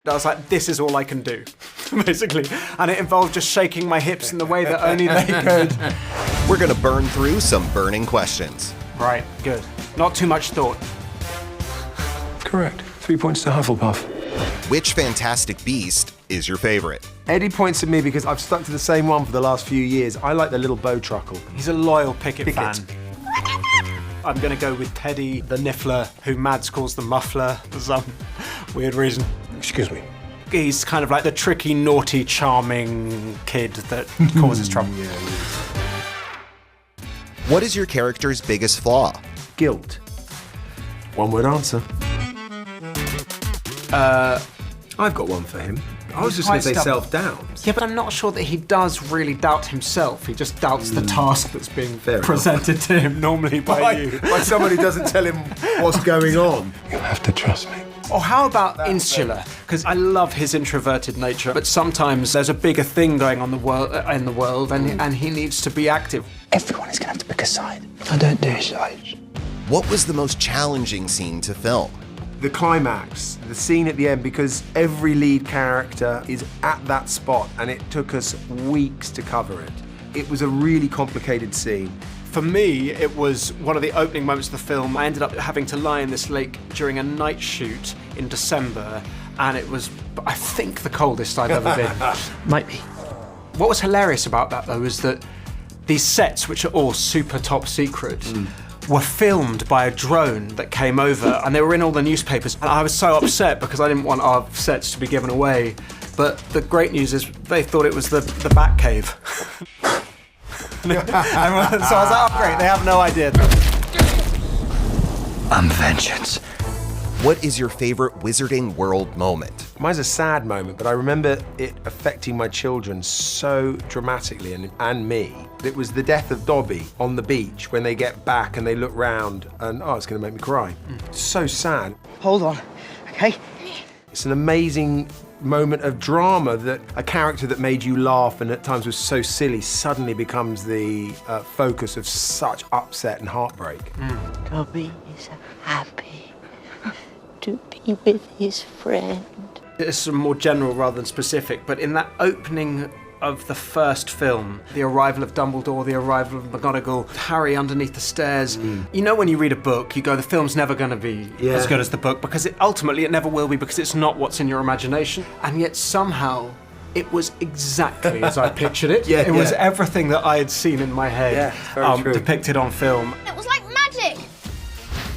I was like, this is all I can do, basically. And it involved just shaking my hips in the way that only they could. We're gonna burn through some burning questions. Right, good. Not too much thought. Correct. 3 points to Hufflepuff. Which Fantastic Beast is your favorite? Eddie points at me because I've stuck to the same one for the last few years. I like the little bow truckle. He's a loyal Pickett fan. I'm gonna go with Teddy the Niffler, who Mads calls the Muffler for some weird reason. Excuse me. He's kind of like the tricky, naughty, charming kid that causes trouble. What is your character's biggest flaw? Guilt. One word answer. I've got one for him. I was just going to say self-doubt. Yeah, but I'm not sure that he does really doubt himself. He just doubts the task that's being presented to him normally by you. By someone who doesn't tell him what's going on. You have to trust me. Or how about insular? Because I love his introverted nature, but sometimes there's a bigger thing going on in the world, and he needs to be active. Everyone is going to have to pick a side. I don't do sides. What was the most challenging scene to film? The climax, the scene at the end, because every lead character is at that spot, and it took us weeks to cover it. It was a really complicated scene. For me, it was one of the opening moments of the film. I ended up having to lie in this lake during a night shoot in December, and it was, I think, the coldest I've ever been. Might be. What was hilarious about that, though, is that these sets, which are all super top secret, were filmed by a drone that came over, and they were in all the newspapers. And I was so upset because I didn't want our sets to be given away. But the great news is they thought it was the Batcave. So I was like, oh great, they have no idea. I'm vengeance. What is your favorite Wizarding World moment? Mine's a sad moment, but I remember it affecting my children so dramatically, and me. It was the death of Dobby on the beach when they get back and they look round and, oh, it's gonna make me cry. So sad. Hold on, okay? It's an amazing moment of drama that a character that made you laugh and at times was so silly suddenly becomes the focus of such upset and heartbreak. Dobby is happy to be with his friend. It's more general rather than specific, but in that opening of the first film, the arrival of Dumbledore, the arrival of McGonagall, Harry underneath the stairs. You know when you read a book, you go, the film's never going to be as good as the book, because ultimately it never will be, because it's not what's in your imagination. And yet somehow it was exactly as I pictured it. It was everything that I had seen in my head depicted on film. It was like magic.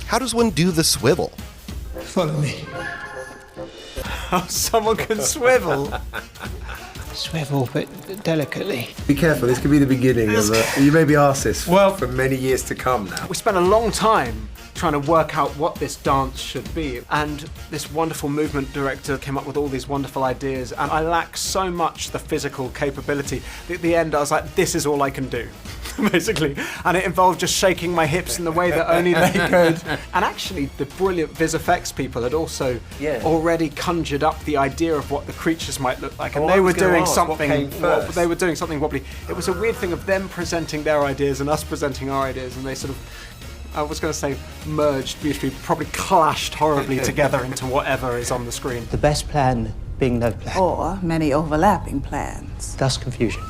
How does one do the swivel? Follow me. Oh, someone can swivel. Swivel, but delicately. Be careful, this could be the beginning of you may be asked this for many years to come now. We spent a long time trying to work out what this dance should be, and this wonderful movement director came up with all these wonderful ideas, and I lack so much the physical capability. At the end I was like, this is all I can do, basically, and it involved just shaking my hips in the way that only they could. And actually the brilliant vis effects people had also already conjured up the idea of what the creatures might look like, and they were doing something wobbly. It was a weird thing of them presenting their ideas and us presenting our ideas, and they sort of, I was going to say merged beautifully, probably clashed horribly together into whatever is on the screen. The best plan being no plan. Or many overlapping plans. Thus confusion.